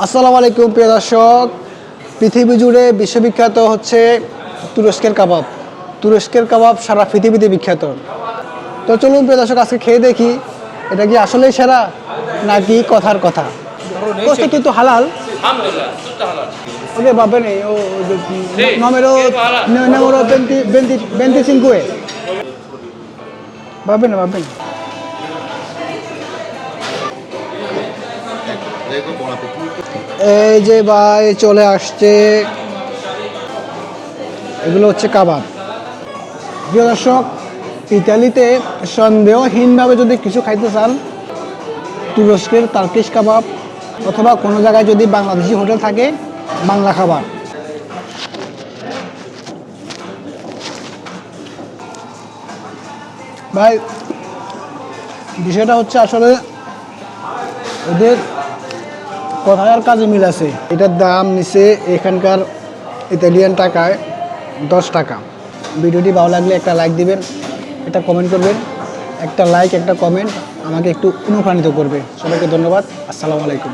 আসসালামু আলাইকুম প্রিয় দর্শক। পৃথিবী জুড়ে বিশ্ববিখ্যাত হচ্ছে তুরস্কের কাবাব। তুরস্কের কাবাব সারা পৃথিবীতে বিখ্যাত। তো চলুন প্রিয় দর্শক, আজকে খেয়ে দেখি এটা কি আসলেই সেরা নাকি কথার কথা। কোস্ট কিন্তু হালাল। Oke, va bene, io numero 25. Va bene, va bene. এই যে ভাই চলে আসছে, এগুলো হচ্ছে কাবাব। প্রিয় দর্শক, ইতালিতে সন্দেহহীনভাবে যদি কিছু খাইতে চান, তুরস্কের টার্কিশ কাবাব অথবা কোনো জায়গায় যদি বাংলাদেশি হোটেল থাকে, বাংলা খাবার। ভাই বিষয়টা হচ্ছে আসলে ওদের কথায় আর কাজে মিল আছে। এটার দাম নিচে এখানকার ইতালিয়ান টাকায় 10 টাকা। ভিডিওটি ভালো লাগলে একটা লাইক দিবেন, একটা কমেন্ট করবেন। একটা লাইক একটা কমেন্ট আমাকে একটু অনুপ্রাণিত করবে। সবাইকে ধন্যবাদ। আসসালামু আলাইকুম।